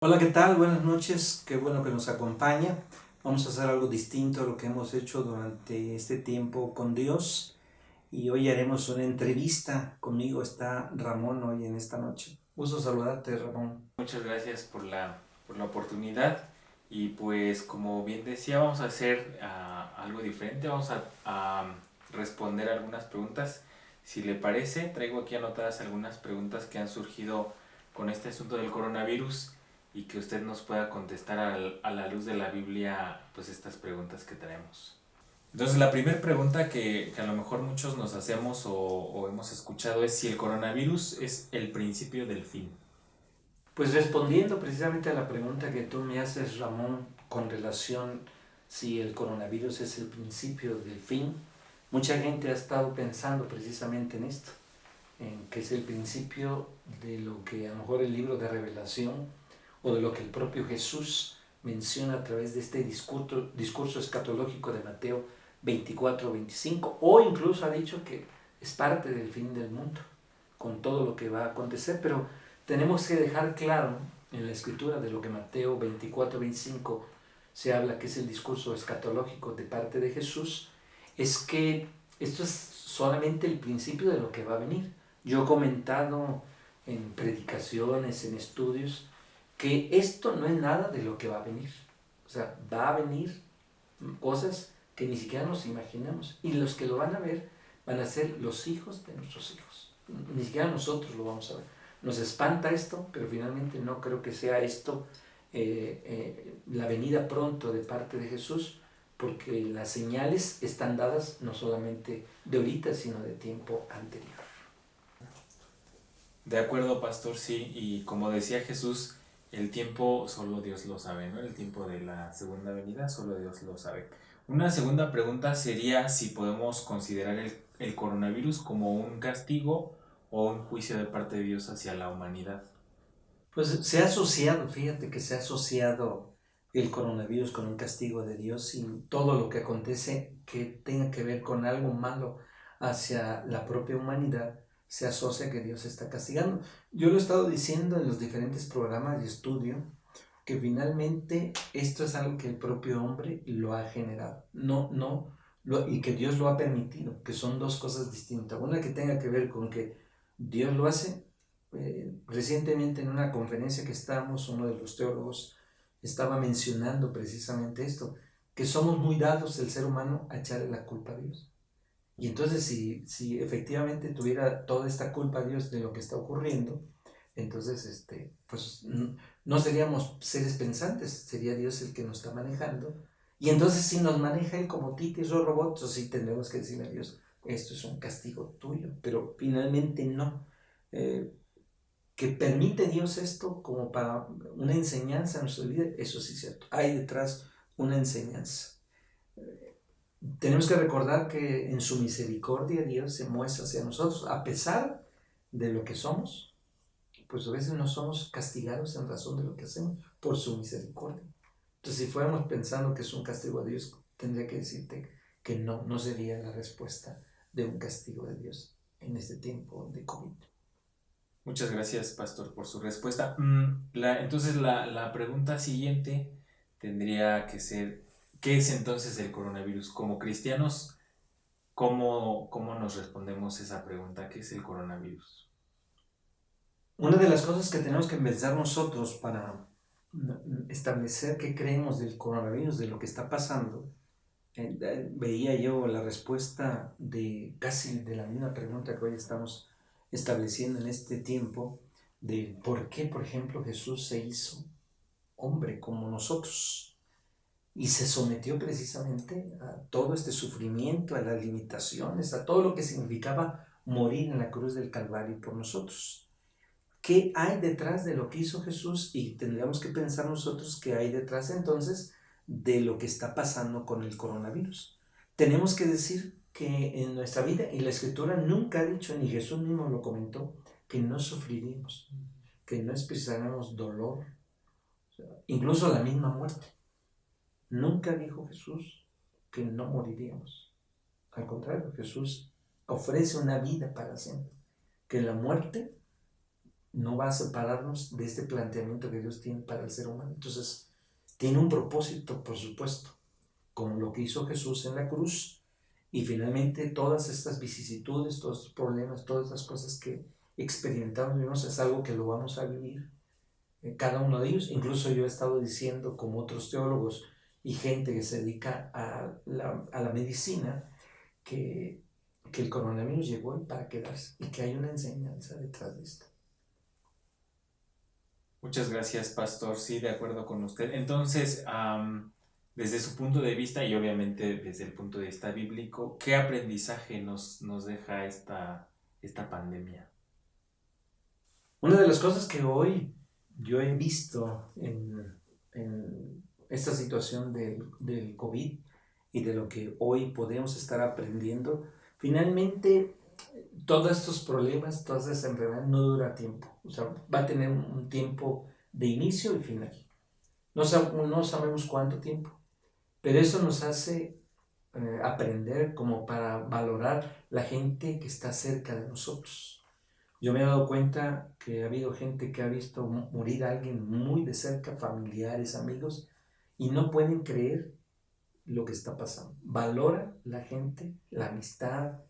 Hola, ¿qué tal? Buenas noches, qué bueno que nos acompaña. Vamos a hacer algo distinto a lo que hemos hecho durante este tiempo con Dios y hoy haremos una entrevista. Conmigo está Ramón hoy en esta noche. Gusto saludarte, Ramón. Muchas gracias por la oportunidad y pues como bien decía vamos a hacer algo diferente, vamos a responder algunas preguntas. Si le parece, traigo aquí anotadas algunas preguntas que han surgido con este asunto del coronavirus y que usted nos pueda contestar a la luz de la Biblia pues estas preguntas que traemos. Entonces la primera pregunta que a lo mejor muchos nos hacemos o hemos escuchado es si el coronavirus es el principio del fin. Pues respondiendo precisamente a la pregunta que tú me haces, Ramón, con relación si el coronavirus es el principio del fin, mucha gente ha estado pensando precisamente en esto, en que es el principio de lo que a lo mejor el libro de Revelación o de lo que el propio Jesús menciona a través de este discurso escatológico de Mateo 24-25, o incluso ha dicho que es parte del fin del mundo, con todo lo que va a acontecer, pero tenemos que dejar claro en la escritura de lo que Mateo 24-25 se habla, que es el discurso escatológico de parte de Jesús, es que esto es solamente el principio de lo que va a venir. Yo he comentado en predicaciones, en estudios, que esto no es nada de lo que va a venir. O sea, va a venir cosas que ni siquiera nos imaginamos. Y los que lo van a ver van a ser los hijos de nuestros hijos. Ni siquiera nosotros lo vamos a ver. Nos espanta esto, pero finalmente no creo que sea esto la venida pronto de parte de Jesús, porque las señales están dadas no solamente de ahorita, sino de tiempo anterior. De acuerdo, pastor, sí, y como decía Jesús, el tiempo solo Dios lo sabe, ¿no? El tiempo de la segunda venida solo Dios lo sabe. Una segunda pregunta sería si podemos considerar el coronavirus como un castigo o un juicio de parte de Dios hacia la humanidad. Pues se ha asociado, fíjate que se ha asociado el coronavirus con un castigo de Dios y todo lo que acontece que tenga que ver con algo malo hacia la propia humanidad se asocia que Dios está castigando. Yo lo he estado diciendo en los diferentes programas de estudio que finalmente esto es algo que el propio hombre lo ha generado, y que Dios lo ha permitido, que son dos cosas distintas. Una que tenga que ver con que Dios lo hace. Recientemente en una conferencia que estábamos, uno de los teólogos estaba mencionando precisamente esto, que somos muy dados el ser humano a echarle la culpa a Dios. Y entonces si efectivamente tuviera toda esta culpa a Dios de lo que está ocurriendo, entonces pues no seríamos seres pensantes, sería Dios el que nos está manejando. Y entonces si nos maneja Él como títeres o robots, sí tendremos que decirle a Dios, esto es un castigo tuyo, pero finalmente no. Eh, que permite Dios esto como para una enseñanza en nuestra vida, eso sí es cierto. Hay detrás una enseñanza. Tenemos que recordar que en su misericordia Dios se muestra hacia nosotros, a pesar de lo que somos, pues a veces no somos castigados en razón de lo que hacemos por su misericordia. Entonces, si fuéramos pensando que es un castigo de Dios, tendría que decirte que no sería la respuesta de un castigo de Dios en este tiempo de COVID. Muchas gracias, pastor, por su respuesta. Entonces la pregunta siguiente tendría que ser, ¿qué es entonces el coronavirus? Como cristianos, ¿cómo nos respondemos esa pregunta? ¿Qué es el coronavirus? Una de las cosas que tenemos que pensar nosotros para establecer qué creemos del coronavirus, de lo que está pasando, veía yo la respuesta de casi de la misma pregunta que hoy estamos estableciendo en este tiempo, de por qué, por ejemplo, Jesús se hizo hombre como nosotros y se sometió precisamente a todo este sufrimiento, a las limitaciones, a todo lo que significaba morir en la cruz del Calvario por nosotros. ¿Qué hay detrás de lo que hizo Jesús? Y tendríamos que pensar nosotros qué hay detrás entonces de lo que está pasando con el coronavirus. Tenemos que decir que en nuestra vida, y la Escritura nunca ha dicho, ni Jesús mismo lo comentó, que no sufriríamos, que no expresaremos dolor, incluso la misma muerte. Nunca dijo Jesús que no moriríamos. Al contrario, Jesús ofrece una vida para siempre, que la muerte no va a separarnos de este planteamiento que Dios tiene para el ser humano. Entonces, tiene un propósito, por supuesto, como lo que hizo Jesús en la cruz, y finalmente todas estas vicisitudes, todos estos problemas, todas estas cosas que experimentamos, vivimos, es algo que lo vamos a vivir, cada uno de ellos. Incluso yo he estado diciendo, como otros teólogos y gente que se dedica a la medicina, que, que el coronavirus llegó para quedarse y que hay una enseñanza detrás de esto. Muchas gracias, pastor. Sí, de acuerdo con usted. Entonces, desde su punto de vista y obviamente desde el punto de vista bíblico, ¿qué aprendizaje nos deja esta pandemia? Una de las cosas que hoy yo he visto en esta situación del COVID y de lo que hoy podemos estar aprendiendo, finalmente todos estos problemas, todas esas enfermedades no dura tiempo. O sea, va a tener un tiempo de inicio y final. No sabemos cuánto tiempo, pero eso nos hace aprender como para valorar la gente que está cerca de nosotros. Yo me he dado cuenta que ha habido gente que ha visto morir a alguien muy de cerca, familiares, amigos, y no pueden creer lo que está pasando. Valora la gente, la amistad,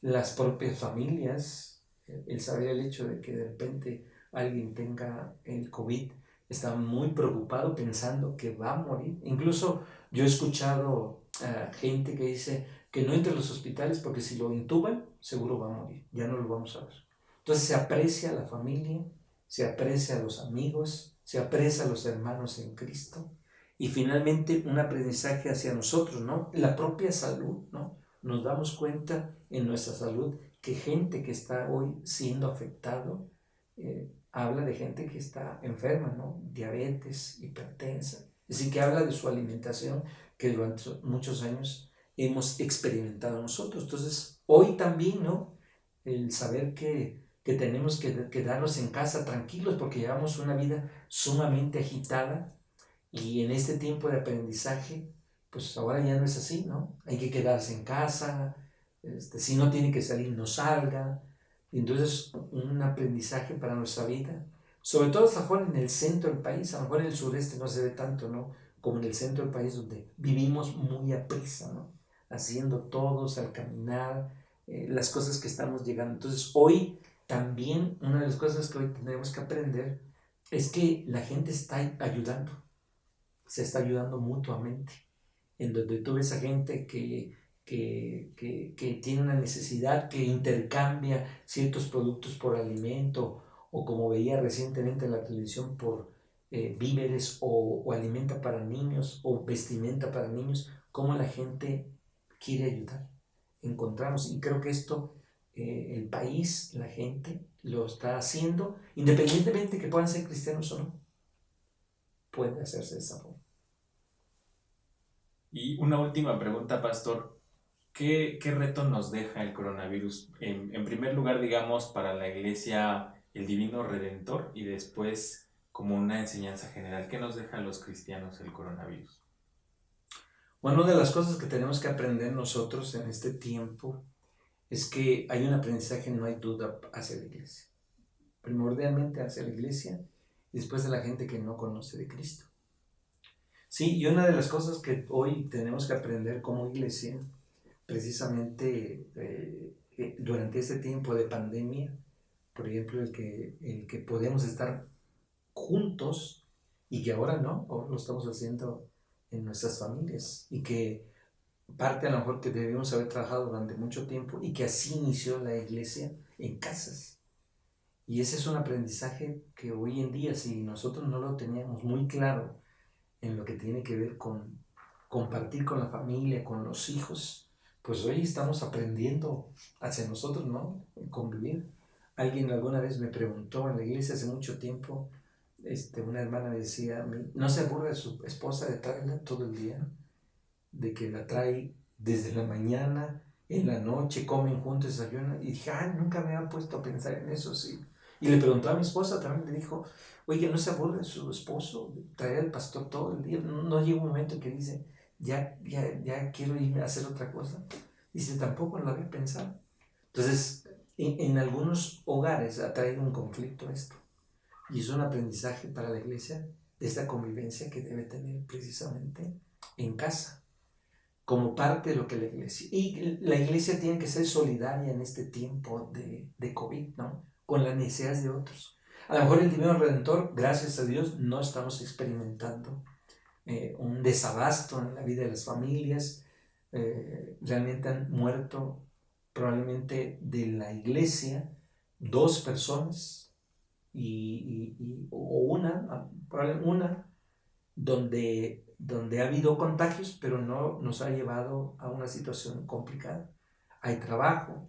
las propias familias, el saber el hecho de que de repente alguien tenga el COVID, está muy preocupado pensando que va a morir. Incluso yo he escuchado a gente que dice que no entre a los hospitales porque si lo intuban, seguro va a morir, ya no lo vamos a ver. Entonces se aprecia a la familia, se aprecia a los amigos, se aprecia a los hermanos en Cristo, y finalmente un aprendizaje hacia nosotros, ¿no? La propia salud, ¿no? Nos damos cuenta en nuestra salud que gente que está hoy siendo afectado, habla de gente que está enferma, ¿no? Diabetes, hipertensa, es decir, que habla de su alimentación que durante muchos años hemos experimentado nosotros. Entonces, hoy también, ¿no? El saber que tenemos que quedarnos en casa tranquilos porque llevamos una vida sumamente agitada, y en este tiempo de aprendizaje, pues ahora ya no es así, ¿no? Hay que quedarse en casa, si no tiene que salir, no salga. Y entonces, un aprendizaje para nuestra vida, sobre todo a lo mejor en el centro del país, a lo mejor en el sureste no se ve tanto, ¿no? Como en el centro del país, donde vivimos muy a prisa, ¿no? Haciendo todos al caminar, las cosas que estamos llegando. Entonces, hoy también una de las cosas que hoy tenemos que aprender es que la gente está ayudando, se está ayudando mutuamente, en donde tú ves a gente que tiene una necesidad, que intercambia ciertos productos por alimento, o como veía recientemente en la televisión, por víveres o alimenta para niños o vestimenta para niños, cómo la gente quiere ayudar. Encontramos, y creo que esto el país, la gente lo está haciendo, independientemente que puedan ser cristianos o no, puede hacerse de esa forma. Y una última pregunta, pastor. ¿Qué reto nos deja el coronavirus? En primer lugar, digamos, para la iglesia, el divino redentor, y después como una enseñanza general. ¿Qué nos deja a los cristianos el coronavirus? Bueno, una de las cosas que tenemos que aprender nosotros en este tiempo es que hay un aprendizaje, no hay duda, hacia la iglesia. Primordialmente hacia la iglesia y después de la gente que no conoce de Cristo. Sí, y una de las cosas que hoy tenemos que aprender como iglesia, precisamente durante este tiempo de pandemia, por ejemplo, el que podemos estar juntos y que ahora no, ahora lo estamos haciendo en nuestras familias, y que parte a lo mejor que debimos haber trabajado durante mucho tiempo y que así inició la iglesia en casas. Y ese es un aprendizaje que hoy en día, si nosotros no lo teníamos muy claro en lo que tiene que ver con compartir con la familia, con los hijos, pues hoy estamos aprendiendo hacia nosotros, ¿no? Convivir. Alguien alguna vez me preguntó en la iglesia hace mucho tiempo, una hermana me decía, no se aburre de su esposa de traerla todo el día, de que la trae desde la mañana, en la noche, comen juntos, desayunan, y dije, nunca me había puesto a pensar en eso, sí. Y le preguntó a mi esposa también, le dijo, oye, ¿no se aburre de su esposo traer al pastor todo el día? No llega un momento que dice, ya quiero irme a hacer otra cosa. Dice, tampoco lo había pensado. Entonces, en algunos hogares ha traído un conflicto esto. Y es un aprendizaje para la iglesia de esta convivencia que debe tener precisamente en casa, como parte de lo que la iglesia. Y la iglesia tiene que ser solidaria en este tiempo de COVID, ¿no? Con las necesidades de otros. A lo mejor el Divino Redentor, gracias a Dios, no estamos experimentando un desabasto en la vida de las familias. Realmente han muerto probablemente de la iglesia 2 personas o una donde ha habido contagios, pero no nos ha llevado a una situación complicada. Hay trabajo,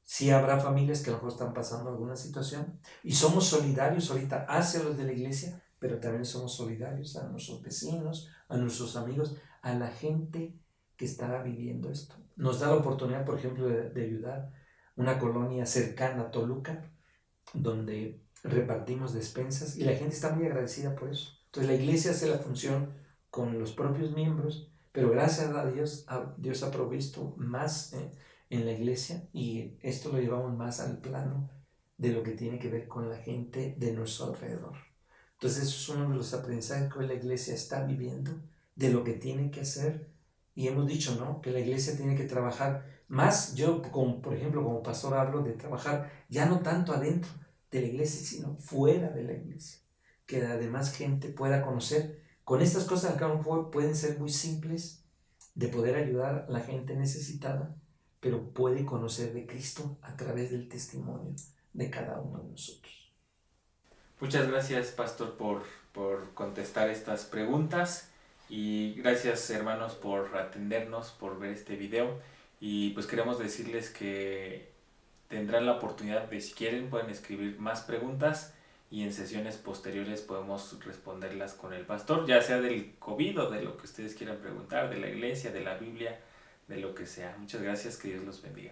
sí habrá familias que a lo mejor están pasando alguna situación y somos solidarios ahorita hacia los de la iglesia, pero también somos solidarios a nuestros vecinos, a nuestros amigos, a la gente que estará viviendo esto. Nos da la oportunidad, por ejemplo, de ayudar una colonia cercana a Toluca, donde repartimos despensas y la gente está muy agradecida por eso. Entonces la iglesia hace la función con los propios miembros, pero gracias a Dios ha provisto más en la iglesia y esto lo llevamos más al plano de lo que tiene que ver con la gente de nuestro alrededor. Entonces eso es uno de los aprendizajes que hoy la iglesia está viviendo, de lo que tiene que hacer, y hemos dicho, ¿no?, que la iglesia tiene que trabajar más. Yo, como, por ejemplo, como pastor hablo de trabajar ya no tanto adentro de la iglesia, sino fuera de la iglesia, que además gente pueda conocer. Con estas cosas que a lo mejor pueden ser muy simples de poder ayudar a la gente necesitada, pero puede conocer de Cristo a través del testimonio de cada uno de nosotros. Muchas gracias, Pastor, por contestar estas preguntas y gracias, hermanos, por atendernos, por ver este video, y pues queremos decirles que tendrán la oportunidad de, si quieren, pueden escribir más preguntas y en sesiones posteriores podemos responderlas con el pastor, ya sea del COVID o de lo que ustedes quieran preguntar, de la iglesia, de la Biblia, de lo que sea. Muchas gracias, que Dios los bendiga.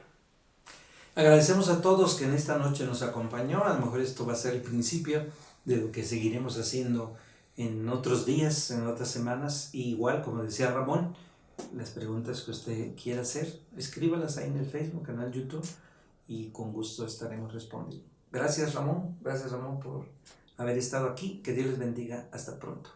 Agradecemos a todos que en esta noche nos acompañó. A lo mejor esto va a ser el principio de lo que seguiremos haciendo en otros días, en otras semanas. Y igual, como decía Ramón, las preguntas que usted quiera hacer, escríbalas ahí en el Facebook, canal YouTube, y con gusto estaremos respondiendo. Gracias Ramón por haber estado aquí. Que Dios les bendiga. Hasta pronto.